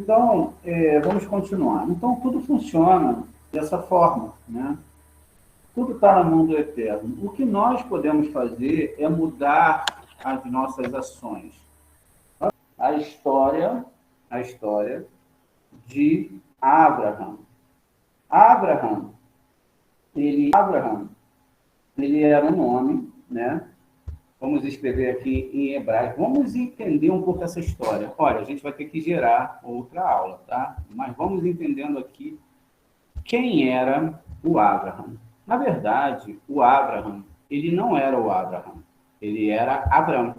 Então, vamos continuar. Então, tudo funciona dessa forma, né? Tudo está no mundo eterno. O que nós podemos fazer é mudar as nossas ações. A história de Abraham. Abraham, ele era um nome, né? Vamos escrever aqui em hebraico. Vamos entender um pouco essa história. Olha, a gente vai ter que gerar outra aula, tá? Mas vamos entendendo aqui quem era o Abraham. Na verdade, o Abraham, ele não era o Abraham. Ele era Abrão.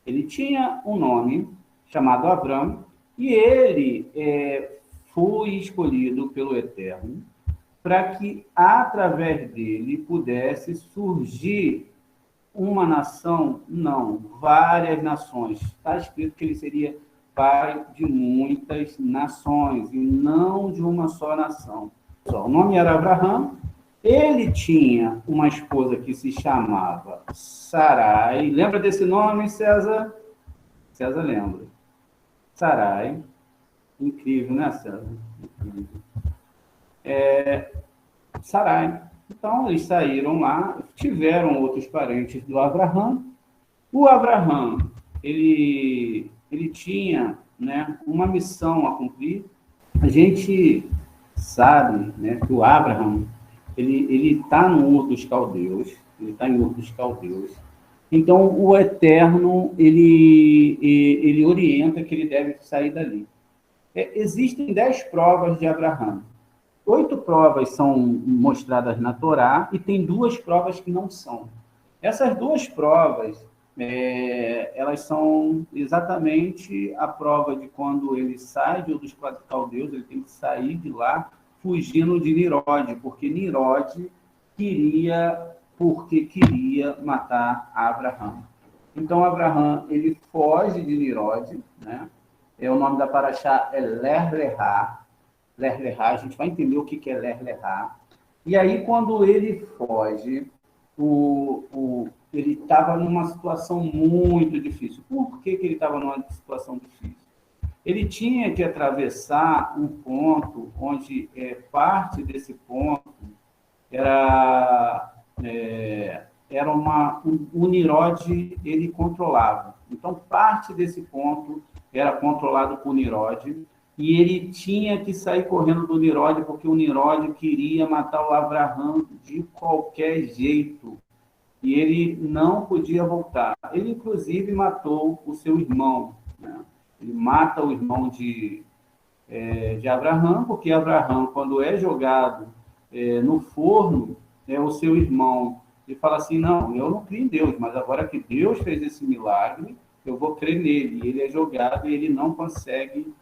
Ele tinha um nome chamado Abrão e ele foi escolhido pelo Eterno para que, através dele, pudesse surgir uma nação, não, várias nações. Está escrito que ele seria pai de muitas nações, e não de uma só nação. O nome era Abraham, ele tinha uma esposa que se chamava Sarai. Lembra desse nome, César? César lembra. Sarai. Incrível, né, César? Incrível. Sarai. Então, eles saíram lá, tiveram outros parentes do Abraham. O Abraham, ele tinha, né, uma missão a cumprir. A gente sabe, né, que o Abraham, ele está no Ur dos Caldeus, ele está em Ur dos Caldeus. Então, o Eterno, ele orienta que ele deve sair dali. Existem 10 provas de Abraham. 8 provas são mostradas na Torá e tem 2 provas que não são. Essas 2 provas, elas são exatamente a prova de quando ele sai de Ur dos Caldeus, ele tem que sair de lá fugindo de Nirode, porque Nirode queria matar Abraham. Então, Abraham, ele foge de Nirode, né? O nome da paraxá é Ler Lehá. Ler Lehá, a gente vai entender o que é Ler Lehá. E aí, quando ele foge, ele estava numa situação muito difícil. Por que ele estava numa situação difícil? Ele tinha que atravessar um ponto onde parte desse ponto era o Nirode, ele controlava. Então, parte desse ponto era controlado por Nirode, e ele tinha que sair correndo do Nirode, porque o Nirode queria matar o Abraham de qualquer jeito, e ele não podia voltar. Ele, inclusive, matou o seu irmão, né? Ele mata o irmão de Abraham, porque Abraham, quando é jogado no forno, o seu irmão, ele fala assim, não, eu não creio em Deus, mas agora que Deus fez esse milagre, eu vou crer nele. E ele é jogado e ele não consegue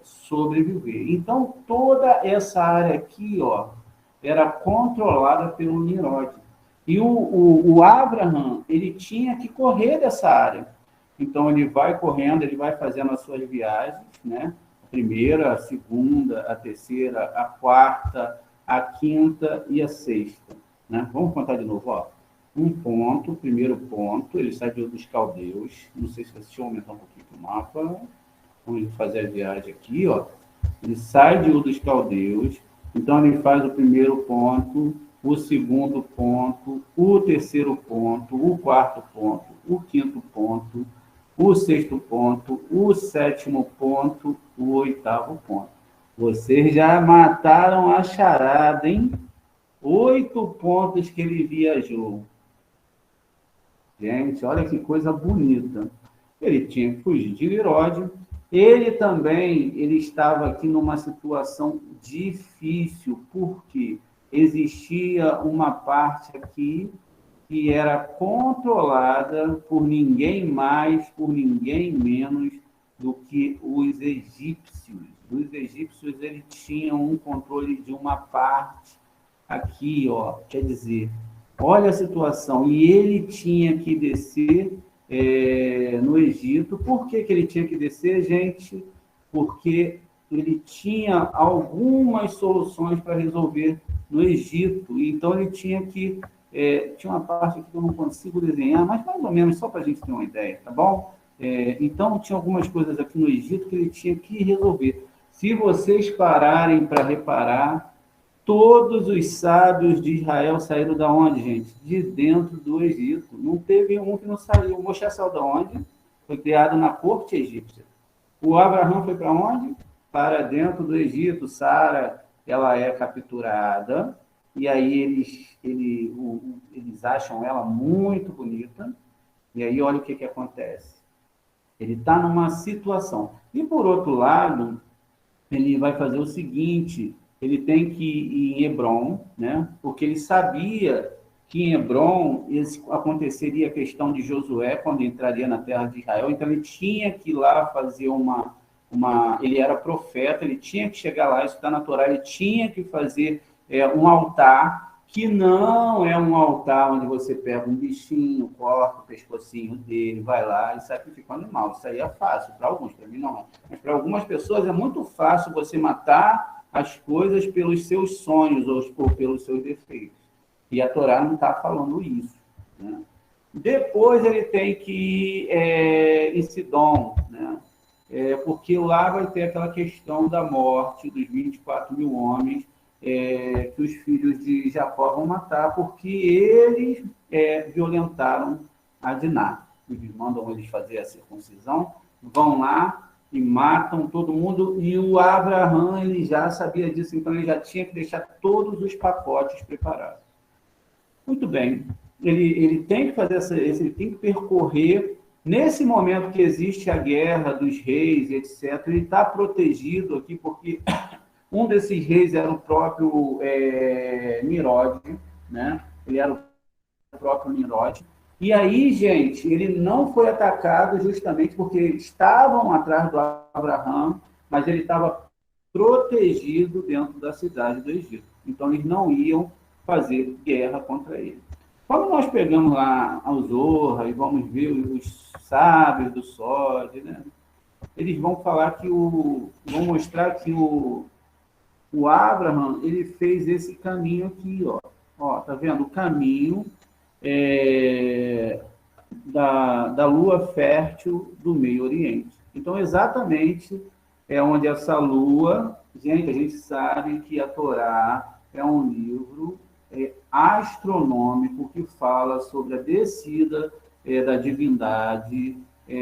sobreviver. Então, toda essa área aqui, ó, era controlada pelo Nirode. E o Abraham, ele tinha que correr dessa área. Então, ele vai correndo, ele vai fazendo as suas viagens, né? A primeira, a segunda, a terceira, a quarta, a quinta e a sexta, né? Vamos contar de novo, ó. Um ponto, primeiro ponto, ele sai dos Caldeus. Não sei se deixa eu aumentar um pouquinho o mapa. Vamos fazer a viagem aqui, ó. Ele sai de Ur dos Caldeus, então ele faz o primeiro ponto, o segundo ponto, o terceiro ponto, o quarto ponto, o quinto ponto, o sexto ponto, o sétimo ponto, o oitavo ponto. Vocês já mataram a charada, hein? 8 pontos que ele viajou. Gente, olha que coisa bonita. Ele tinha que fugir de Nirode. Ele também, ele estava aqui numa situação difícil, porque existia uma parte aqui que era controlada por ninguém mais, por ninguém menos do que os egípcios. Os egípcios, eles tinham um controle de uma parte aqui, ó, quer dizer, olha a situação, e ele tinha que descer no Egito. Por que ele tinha que descer, gente? Porque ele tinha algumas soluções para resolver no Egito, então ele tinha que tinha uma parte aqui que eu não consigo desenhar, mas mais ou menos só para a gente ter uma ideia, tá bom? Então, tinha algumas coisas aqui no Egito que ele tinha que resolver. Se vocês pararem para reparar, todos os sábios de Israel saíram da onde, gente? De dentro do Egito. Não teve um que não saiu. O Moshe saiu da onde? Foi criado na corte egípcia. O Abraão foi para onde? Para dentro do Egito. Sara, ela é capturada, e aí eles acham ela muito bonita, e aí olha o que acontece. Ele está numa situação. E, por outro lado, ele vai fazer o seguinte, ele tem que ir em Hebrom, né? Porque ele sabia que em Hebrom aconteceria a questão de Josué, quando entraria na terra de Israel, então ele tinha que ir lá fazer ele era profeta, ele tinha que chegar lá, isso está na Torá, ele tinha que fazer um altar, que não é um altar onde você pega um bichinho, corta o pescocinho dele, vai lá e sacrifica um animal. Isso aí é fácil para alguns, para mim não é. Mas para algumas pessoas é muito fácil você matar as coisas pelos seus sonhos ou pelos seus defeitos. E a Torá não está falando isso, né? Depois ele tem que ir em Sidom, né? Porque lá vai ter aquela questão da morte dos 24 mil homens, que os filhos de Jacó vão matar, porque eles violentaram a Diná. Eles mandam eles fazer a circuncisão, vão lá e matam todo mundo, e o Abraão ele já sabia disso, então ele já tinha que deixar todos os pacotes preparados. Muito bem, ele tem que fazer ele tem que percorrer, nesse momento que existe a guerra dos reis, etc., ele está protegido aqui, porque um desses reis era o próprio Nimrod, né? Ele era o próprio Nimrod. E aí, gente, ele não foi atacado justamente porque estavam atrás do Abraão, mas ele estava protegido dentro da cidade do Egito. Então, eles não iam fazer guerra contra ele. Quando nós pegamos lá ao Zorra e vamos ver os sábios do Sode, né? Eles vão falar vão mostrar que o Abraham, ele fez esse caminho aqui, ó, tá vendo? O caminho da lua fértil do Meio Oriente. Então, exatamente é onde essa lua... Gente, a gente sabe que a Torá é um livro astronômico que fala sobre a descida da divindade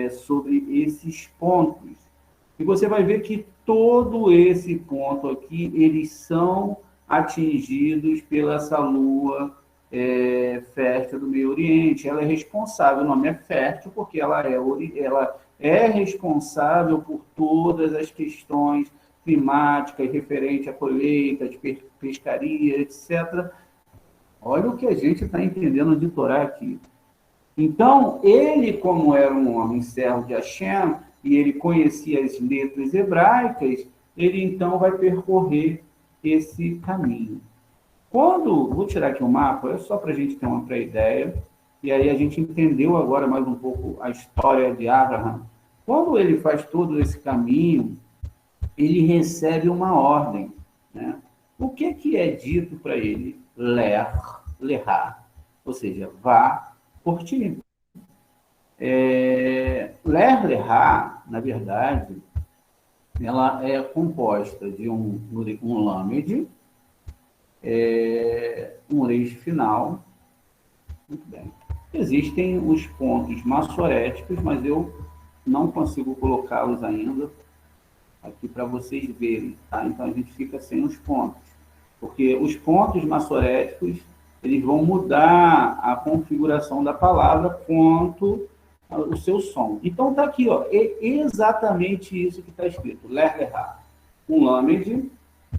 sobre esses pontos. E você vai ver que todo esse ponto aqui, eles são atingidos pela essa lua fértil do Meio Oriente. Ela é responsável, o nome é fértil, porque ela é responsável por todas as questões climáticas, referente à colheita, de pescaria, etc. Olha o que a gente está entendendo de Torá aqui. Então, ele, como era um homem servo de Hashem, e ele conhecia as letras hebraicas, ele então vai percorrer esse caminho. Vou tirar aqui o mapa, é só para a gente ter uma pré-ideia, e aí a gente entendeu agora mais um pouco a história de Abraham. Quando ele faz todo esse caminho, ele recebe uma ordem, né? O que é dito para ele? Lerá, ou seja, vá por ti. Lerá, na verdade, ela é composta de um lamed, um reis final. Muito bem. Existem os pontos massoréticos, mas eu não consigo colocá-los ainda aqui para vocês verem, tá? Então a gente fica sem os pontos, porque os pontos massoréticos eles vão mudar a configuração da palavra quanto o seu som. Então está aqui, ó, é exatamente isso que está escrito, lerá, um lamed,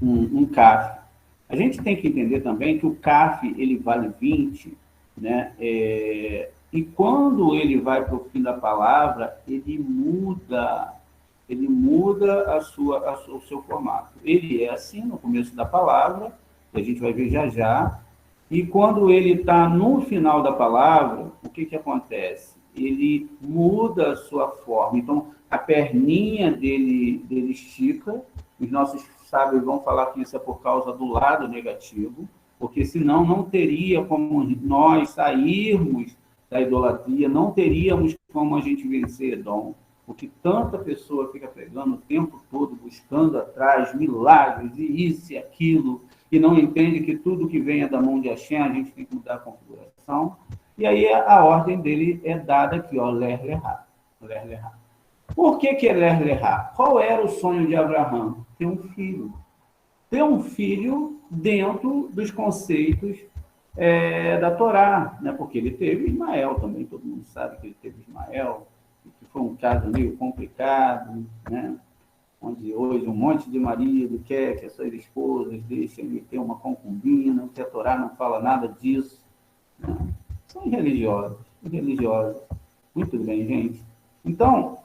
um kaf. A gente tem que entender também que o kaf ele vale 20, né? E quando ele vai para o fim da palavra, ele muda o seu formato. Ele é assim no começo da palavra, que a gente vai ver já já, e quando ele está no final da palavra, o que acontece? Ele muda a sua forma. Então, a perninha dele estica, os nossos sábios vão falar que isso é por causa do lado negativo, porque senão não teria como nós sairmos da idolatria, não teríamos como a gente vencer Edom, porque tanta pessoa fica pregando o tempo todo, buscando atrás milagres, e isso e aquilo, e não entende que tudo que venha da mão de Hashem, a gente tem que mudar a configuração. E aí a ordem dele é dada aqui, ó, Ler Lerá. Ler Lerá. Por que é Ler Lerá? Qual era o sonho de Abraão? Ter um filho. Ter um filho dentro dos conceitos da Torá, né? Porque ele teve Ismael também, todo mundo sabe que ele teve Ismael, que foi um caso meio complicado, né? Onde hoje um monte de marido quer que as suas esposas deixem ele ter uma concubina, que a Torá não fala nada disso, né? São irreligiosos, irreligiosos. Muito bem, gente. Então,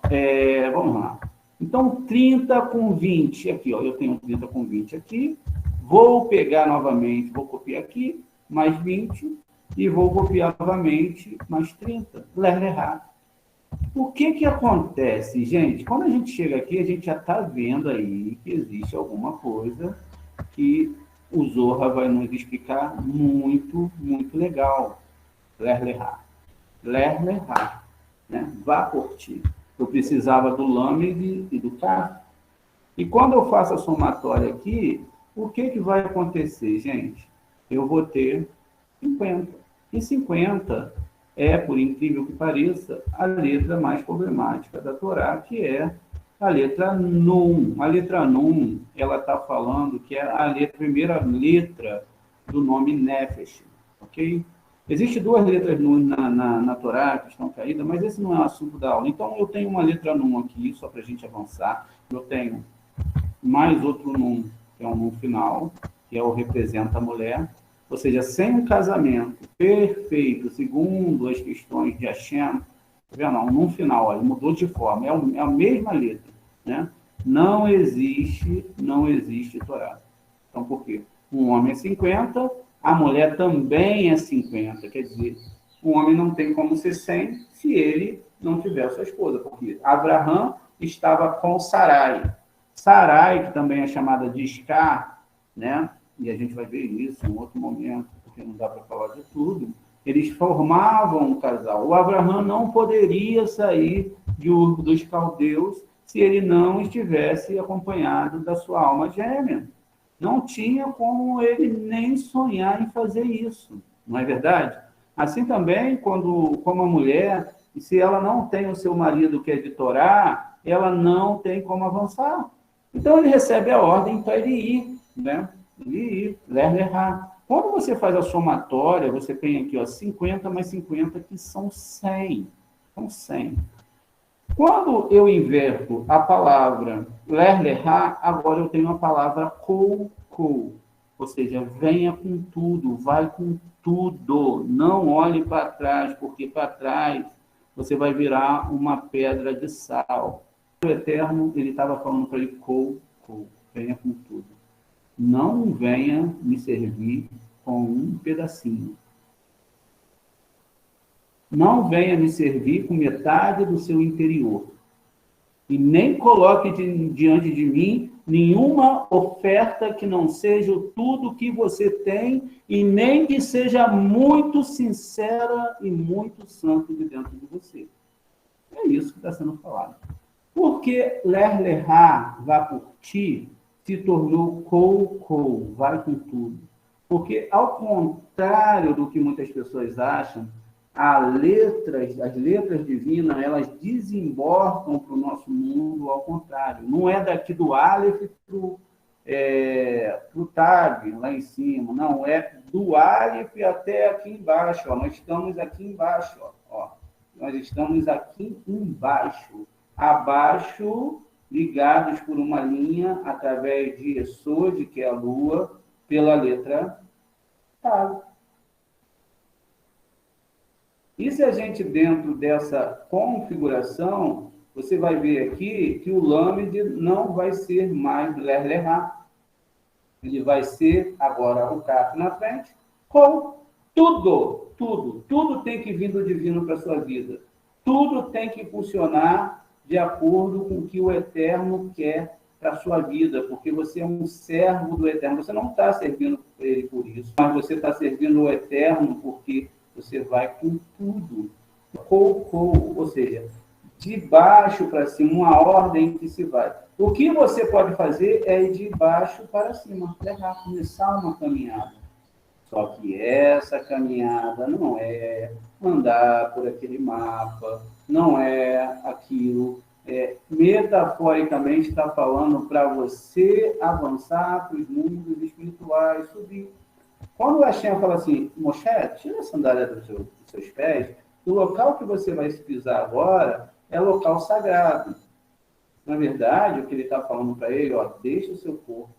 vamos lá. Então, 30 com 20, aqui, ó, eu tenho 30 com 20 aqui, vou pegar novamente, vou copiar aqui, mais 20, e vou copiar novamente, mais 30, ler errado. O que acontece, gente? Quando a gente chega aqui, a gente já está vendo aí que existe alguma coisa que o Zohar vai nos explicar muito, muito legal. Ler errado. Ler errado. Né? Vá curtir. Eu precisava do Lamed e do Kaf. E quando eu faço a somatória aqui, o que vai acontecer, gente? Eu vou ter 50. E 50 é, por incrível que pareça, a letra mais problemática da Torá, que é a letra Nun. A letra Nun, ela está falando que é a primeira letra do nome Nefesh, ok? Existem duas letras Nun na Torá que estão caídas, mas esse não é o assunto da aula. Então, eu tenho uma letra Nun aqui, só para a gente avançar. Eu tenho mais outro Nun, que é um Nun final, que é o representa a mulher. Ou seja, sem um casamento perfeito, segundo as questões de Hashem, tá vendo? Nun final, ó, ele mudou de forma, é a mesma letra, né? Não existe Torá. Então, por quê? Um homem é 50, a mulher também é 50. Quer dizer, o homem não tem como ser 100 se ele não tiver sua esposa. Porque Abraham estava com Sarai. Sarai, que também é chamada de Iscar, né? E a gente vai ver isso em outro momento, porque não dá para falar de tudo. Eles formavam um casal. O Abraham não poderia sair de Ur dos Caldeus se ele não estivesse acompanhado da sua alma gêmea. Não tinha como ele nem sonhar em fazer isso, não é verdade? Assim também, como a mulher, se ela não tem o seu marido que é de Torá, ela não tem como avançar. Então, ele recebe a ordem para ele ir, né? Ele ir, ler errar. Quando você faz a somatória, você tem aqui, ó, 50 mais 50, que são 100. São 100. Quando eu inverto a palavra ler errar, agora eu tenho a palavra kou. Ou seja, venha com tudo, vai com tudo. Não olhe para trás, porque para trás você vai virar uma pedra de sal. O Eterno, ele estava falando para ele, kou, venha com tudo. Não venha me servir com um pedacinho. Não venha me servir com metade do seu interior. E nem coloque diante de mim nenhuma oferta que não seja tudo que você tem e nem que seja muito sincera e muito santo de dentro de você. É isso que está sendo falado. Porque ler lerá, vá por ti, se tornou kou, vai com tudo. Porque, ao contrário do que muitas pessoas acham, as letras divinas, elas desembarcam para o nosso mundo ao contrário. Não é daqui do Aleph para o Tab, lá em cima. Não, é do Aleph até aqui embaixo. Ó. Nós estamos aqui embaixo. Ó. Nós estamos aqui embaixo. Abaixo, ligados por uma linha, através de Esod, que é a Lua, pela letra Tab. E se a gente, dentro dessa configuração, você vai ver aqui que o Lamed não vai ser mais ler lerá. Ele vai ser, agora, o Kaf na frente, com tudo tem que vir do divino para a sua vida. Tudo tem que funcionar de acordo com o que o Eterno quer para a sua vida, porque você é um servo do Eterno. Você não está servindo ele por isso, mas você está servindo o Eterno porque você vai com tudo. Ou seja, de baixo para cima, uma ordem que se vai. O que você pode fazer é ir de baixo para cima, começar uma caminhada. Só que essa caminhada não é andar por aquele mapa, não é aquilo. Metaforicamente está falando para você avançar para os mundos espirituais, subir. Quando o Hashem fala assim, Moshe, tira a sandália dos seus pés, o local que você vai pisar agora é local sagrado. Na verdade, o que ele está falando para ele, deixa o seu corpo,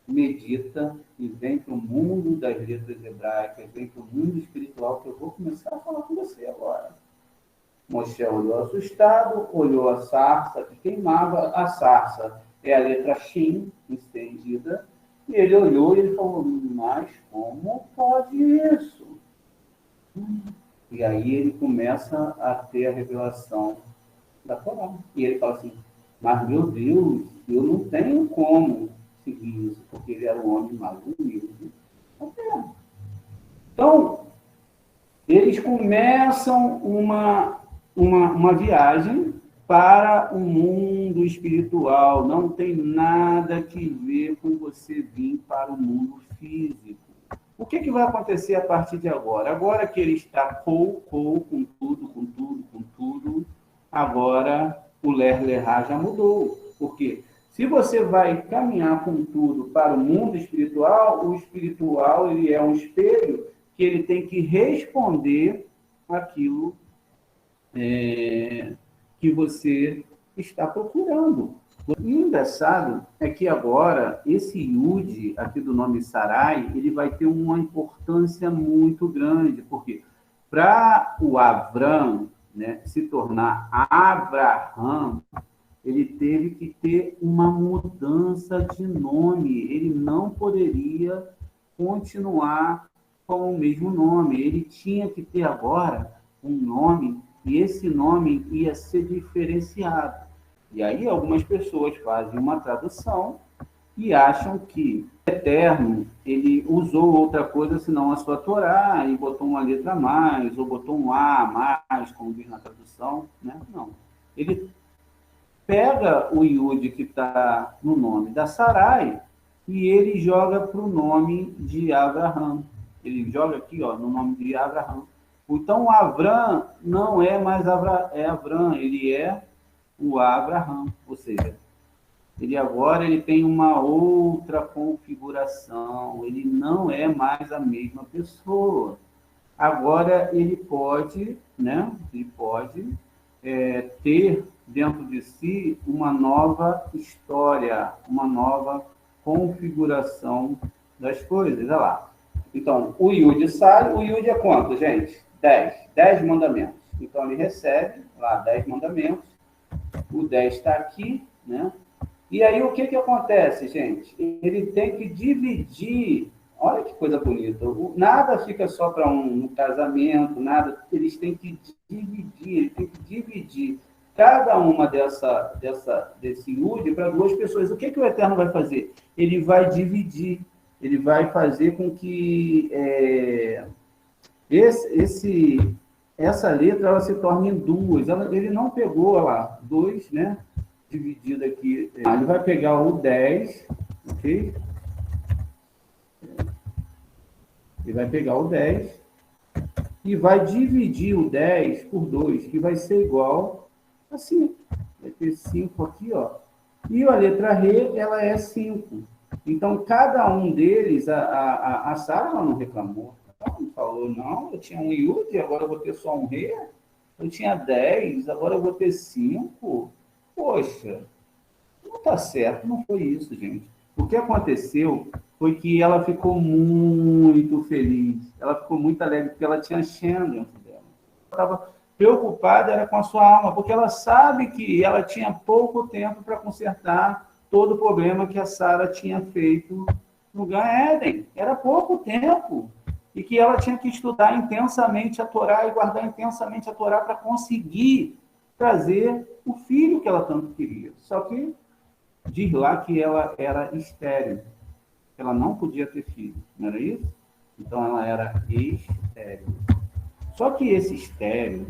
medita e vem para o mundo das letras hebraicas, vem para o mundo espiritual, que eu vou começar a falar com você agora. Moshe olhou assustado, olhou a sarça que queimava. A sarça é a letra Shin, estendida, e ele olhou e ele falou, mas como pode isso? E aí ele começa a ter a revelação da Torá. E ele fala assim, mas meu Deus, eu não tenho como seguir isso, porque ele era o homem mais humilde da terra. Então, eles começam uma viagem para o mundo espiritual. Não tem nada que ver com você vir para o mundo físico. O que vai acontecer a partir de agora? Agora que ele está com tudo, agora o Ler-Lerá já mudou. Por quê? Se você vai caminhar com tudo para o mundo espiritual, o espiritual ele é um espelho que ele tem que responder aquilo que você está procurando. O engraçado é que agora, esse Yud, aqui do nome Sarai, ele vai ter uma importância muito grande, porque para o Avram, né, se tornar Abraham, ele teve que ter uma mudança de nome. Ele não poderia continuar com o mesmo nome. Ele tinha que ter agora um nome, e esse nome ia ser diferenciado. E aí algumas pessoas fazem uma tradução e acham que o Eterno, ele usou outra coisa senão a sua Torá, e botou uma letra a mais, ou botou um A a mais, como diz na tradução, né? Não. Ele pega o Yud que está no nome da Sarai e ele joga para o nome de Abraham. Ele joga aqui, no nome de Abraham. Então, o Avram não é mais Avram, ele é o Abraham. Ou seja, ele tem uma outra configuração, ele não é mais a mesma pessoa. Agora, ele pode, né? Ele pode ter dentro de si uma nova história, uma nova configuração das coisas. Olha lá. Então, o Yud sai, o Yud é quanto, gente? 10 mandamentos. Então, ele recebe lá 10 mandamentos, o 10 está aqui, né? E aí, o que acontece, gente? Ele tem que dividir. Olha que coisa bonita. Nada fica só para um casamento, nada. Eles têm que dividir cada uma desse Yud para 2 pessoas. O que o Eterno vai fazer? Ele vai dividir. Ele vai fazer com que essa letra ela se torne em 2. Ele não pegou, olha lá, 2, né? Dividido aqui. Ele vai pegar o 10, ok? Ele vai pegar o 10 e vai dividir o 10 por 2, que vai ser igual a 5. Vai ter 5 aqui, ó. E a letra Re, ela é 5. Então, cada um deles, a Sara não reclamou. Ela não falou, não, eu tinha um Yud, agora eu vou ter só um Re. Eu tinha 10, agora eu vou ter 5. Poxa, não está certo, não foi isso, gente. O que aconteceu foi que ela ficou muito feliz, ela ficou muito alegre, porque ela tinha Shem dentro dela. Ela estava preocupada era com a sua alma, porque ela sabe que ela tinha pouco tempo para consertar todo o problema que a Sara tinha feito no Gan Eden. Era pouco tempo. E que ela tinha que estudar intensamente a Torá e guardar intensamente a Torá para conseguir trazer o filho que ela tanto queria. Só que diz lá que ela era estéril. Ela não podia ter filho, não era isso? Então ela era estéril. Só que esse estéril,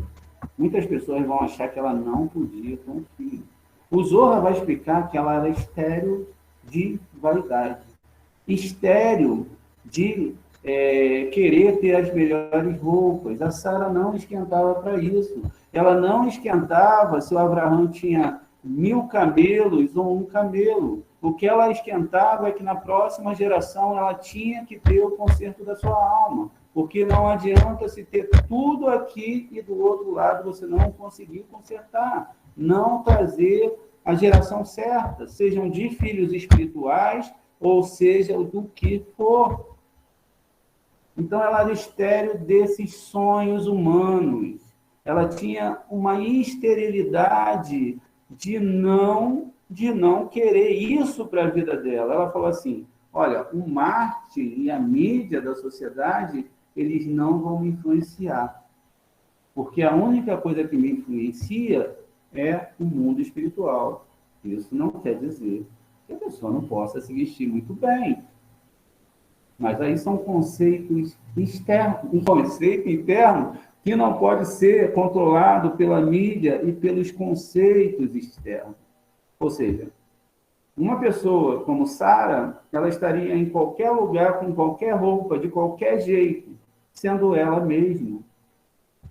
muitas pessoas vão achar que ela não podia ter um filho. O Zohar vai explicar que ela era estéril de vaidade, estéril de querer ter as melhores roupas. A Sara não esquentava para isso. Ela não esquentava se o Abraão tinha 1000 camelos ou um camelo. O que ela esquentava é que na próxima geração ela tinha que ter o conserto da sua alma. Porque não adianta se ter tudo aqui e do outro lado você não conseguir consertar. Não trazer a geração certa, sejam de filhos espirituais ou seja do que for. Então ela era estéril desses sonhos humanos. Ela tinha uma esterilidade de não querer isso para a vida dela. Ela falou assim: olha, o marketing e a mídia da sociedade, eles não vão me influenciar. Porque a única coisa que me influencia é o mundo espiritual. Isso não quer dizer que a pessoa não possa se vestir muito bem. Mas aí são conceitos externos, um conceito interno que não pode ser controlado pela mídia e pelos conceitos externos. Ou seja, uma pessoa como Sara, ela estaria em qualquer lugar, com qualquer roupa, de qualquer jeito, sendo ela mesma.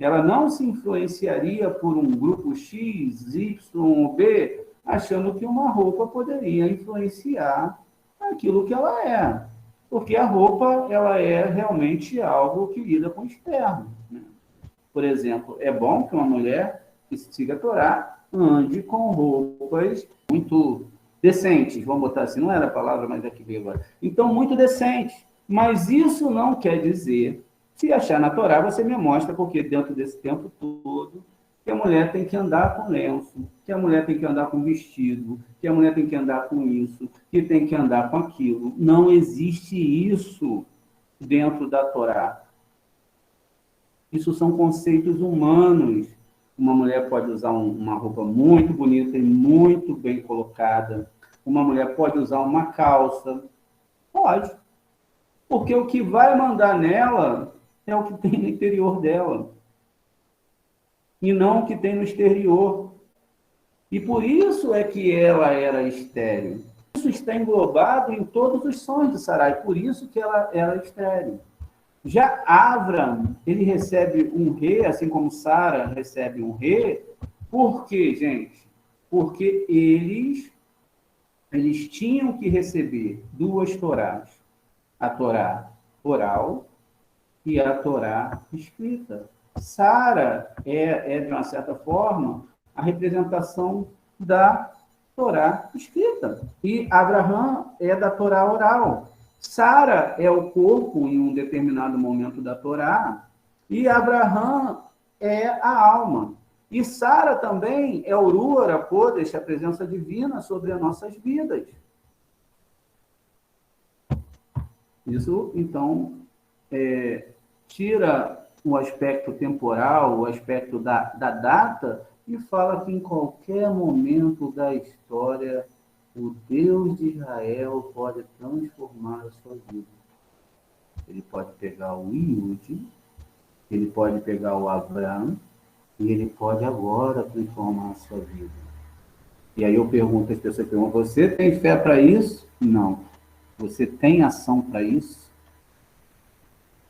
Ela não se influenciaria por um grupo X, Y ou B, achando que uma roupa poderia influenciar aquilo que ela é. Porque a roupa, ela é realmente algo que lida com o externo. Né? Por exemplo, é bom que uma mulher que siga a Torá ande com roupas muito decentes, vamos botar assim, não era a palavra, mas é que veio agora. Então, muito decentes. Mas isso não quer dizer, se achar na Torá, você me mostra, porque dentro desse tempo todo, que a mulher tem que andar com lenço, que a mulher tem que andar com vestido, que a mulher tem que andar com isso, que tem que andar com aquilo. Não existe isso dentro da Torá. Isso são conceitos humanos. Uma mulher pode usar uma roupa muito bonita e muito bem colocada. Uma mulher pode usar uma calça. Pode. Porque o que vai mandar nela é o que tem no interior dela. E não o que tem no exterior. E por isso é que ela era estéril. Isso está englobado em todos os sonhos de Sarai. Por isso que ela era estéril. Já Avram, ele recebe um rei, assim como Sara recebe um rei. Por quê, gente? Porque eles tinham que receber duas Torás. A Torá oral e a Torá escrita. Sara é, de uma certa forma, a representação da Torá escrita. E Abraão é da Torá oral. Sara é o corpo em um determinado momento da Torá e Abraão é a alma. E Sara também é o Ruach HaKodesh, a presença divina sobre as nossas vidas. Isso, então, tira o aspecto temporal, o aspecto da data, e fala que em qualquer momento da história, o Deus de Israel pode transformar a sua vida. Ele pode pegar o Iude, ele pode pegar o Abraão, e ele pode agora transformar a sua vida. E aí eu pergunto, as pessoas perguntam, você tem fé para isso? Não. Você tem ação para isso?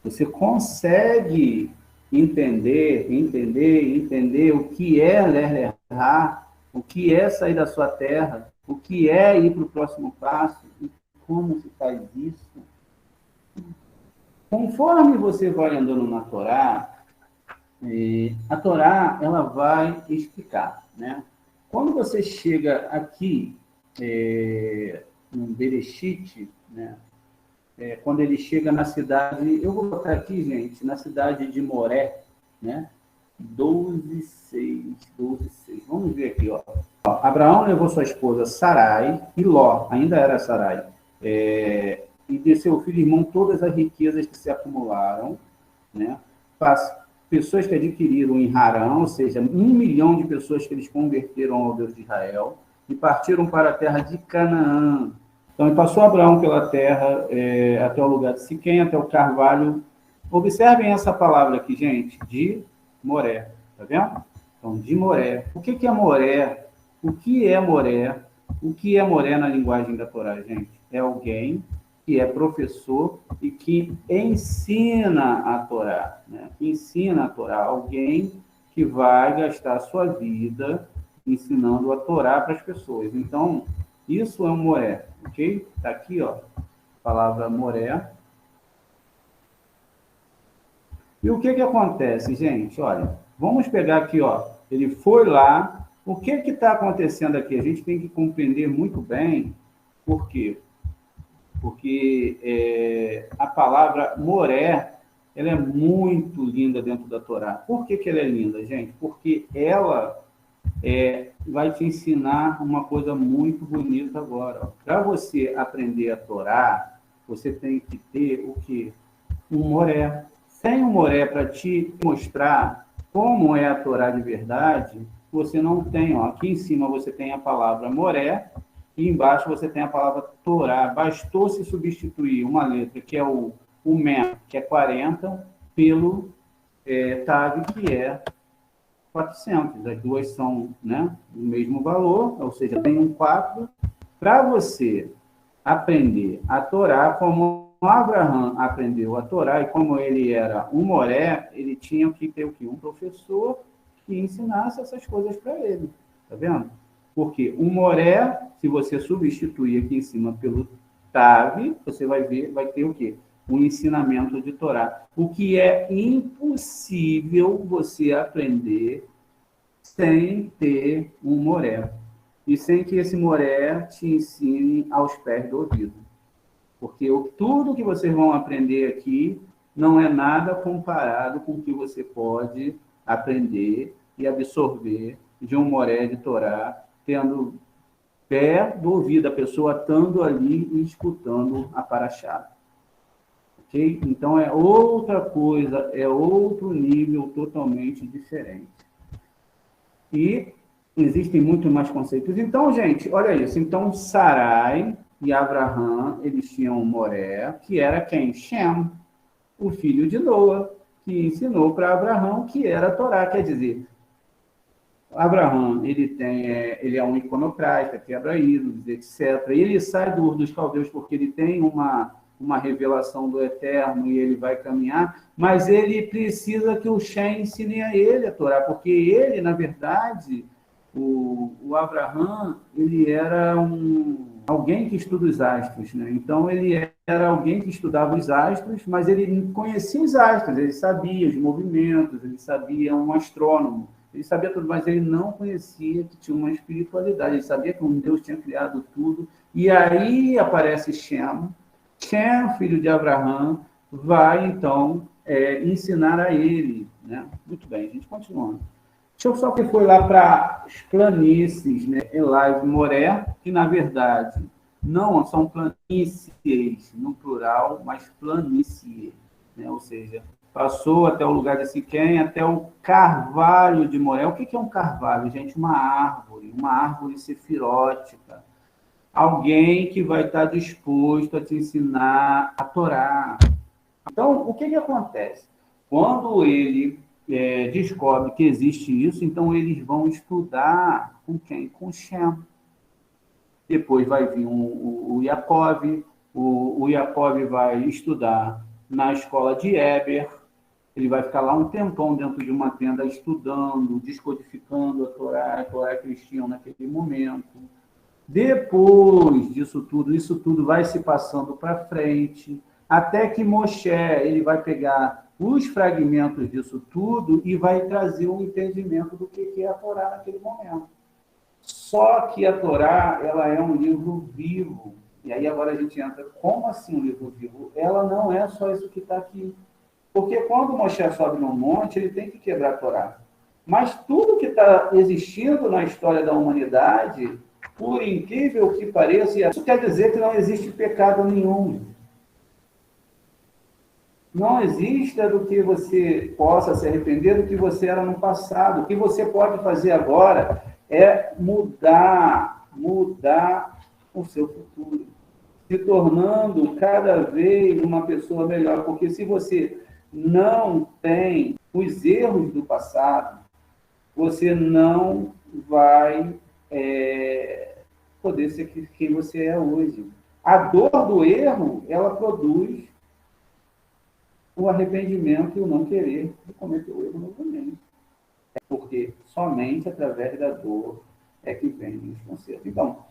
Você consegue entender o que é ler-errar, o que é sair da sua terra, o que é ir para o próximo passo e como se faz isso? Conforme você vai andando na Torá, a Torá ela vai explicar, né? Quando você chega aqui no Bereshit, né? Quando ele chega na cidade, eu vou botar aqui, gente, na cidade de Moré, né? 12:6. Vamos ver aqui, ó. Abraão levou sua esposa Sarai e Ló, ainda era Sarai, e de seu filho e irmão todas as riquezas que se acumularam, né? Pessoas que adquiriram em Harã, ou seja, 1 milhão de pessoas que eles converteram ao Deus de Israel, e partiram para a terra de Canaã. Então, passou Abraão pela terra, até o lugar de Siquém, até o carvalho. Observem essa palavra aqui, gente, de Moré, tá vendo? Então, de Moré. O que é Moré? O que é Moré? O que é Moré na linguagem da Torá, gente? É alguém que é professor e que ensina a Torá, né? Ensina a Torá. Alguém que vai gastar a sua vida ensinando a Torá para as pessoas. Então, isso é um Moré, ok? Está aqui, ó, a palavra Moré. E o que acontece, gente? Olha, vamos pegar aqui, ó, ele foi lá. O que está acontecendo aqui? A gente tem que compreender muito bem por quê. Porque a palavra Moré, ela é muito linda dentro da Torá. Por que ela é linda, gente? Porque ela vai te ensinar uma coisa muito bonita agora. Para você aprender a Torá, você tem que ter o quê? Um Moré. Sem um Moré para te mostrar como é a Torá de verdade, você não tem. Ó, aqui em cima você tem a palavra Moré, e embaixo você tem a palavra Torá. Bastou se substituir uma letra, que é o Mem, que é 40, pelo Tav, que é 400. As duas são, né, o mesmo valor, ou seja, tem um 4. Para você aprender a Torá, como Abraão aprendeu a Torá, e como ele era um Moré, ele tinha que ter o quê? Um professor que ensinasse essas coisas para ele. Tá vendo? Porque um Moré, se você substituir aqui em cima pelo Tav, você vai ter o quê? Um ensinamento de Torá. O que é impossível você aprender sem ter um Moré. E sem que esse Moré te ensine aos pés do ouvido. Porque tudo que vocês vão aprender aqui não é nada comparado com o que você pode aprender e absorver de um Moré de Torá, tendo pé do ouvido, a pessoa estando ali e escutando a paraxá. Ok? Então, é outra coisa, é outro nível totalmente diferente. E existem muito mais conceitos. Então, gente, olha isso. Então, Sarai e Abraham, eles tinham um Moré, que era quem? Shem, o filho de Noa, que ensinou para Abraham que era a Torá. Quer dizer, Abraham, ele é um iconoclasta, quebra ídolos, etc. Ele sai dos caldeus porque ele tem uma revelação do Eterno e ele vai caminhar, mas ele precisa que o Shem ensine a ele a Torá, porque ele, na verdade, o Abraham, ele era alguém que estuda os astros, né? Então, ele era alguém que estudava os astros, mas ele conhecia os astros, ele sabia os movimentos, ele sabia um astrônomo, ele sabia tudo, mas ele não conhecia que tinha uma espiritualidade, ele sabia que um Deus tinha criado tudo, e aí aparece Shem, filho de Abraham, vai, então, ensinar a ele, né? Muito bem, a gente continuando. Deixa eu só que foi lá para as planícies, né? Elai e Moré, que, na verdade, não são planícies, no plural, mas planície, né? Ou seja, passou até o lugar de Siquém, até o carvalho de Moré. O que é um carvalho, gente? Uma árvore sefirótica. Alguém que vai estar disposto a te ensinar a Torá. Então, o que acontece? Quando ele descobre que existe isso, então eles vão estudar com quem? Com Shem. Depois vai vir o Yaakov, o Yaakov vai estudar na escola de Eber, ele vai ficar lá um tempão dentro de uma tenda estudando, descodificando a Torá que eles tinham naquele momento. Depois disso tudo, isso tudo vai se passando para frente, até que Moshe ele vai pegar os fragmentos disso tudo e vai trazer um entendimento do que é a Torá naquele momento. Só que a Torá, ela é um livro vivo. E aí agora a gente entra, como assim um livro vivo? Ela não é só isso que está aqui. Porque quando Moshe sobe no monte, ele tem que quebrar a Torá. Mas tudo que está existindo na história da humanidade, por incrível que pareça, isso quer dizer que não existe pecado nenhum. Não existe do que você possa se arrepender do que você era no passado. O que você pode fazer agora é mudar mudar o seu futuro, se tornando cada vez uma pessoa melhor, porque se você não tem os erros do passado, você não vai poder ser quem você é hoje. A dor do erro, ela produz o arrependimento e o não querer de cometer o erro novamente. Porque somente através da dor é que vem o conserto. Então,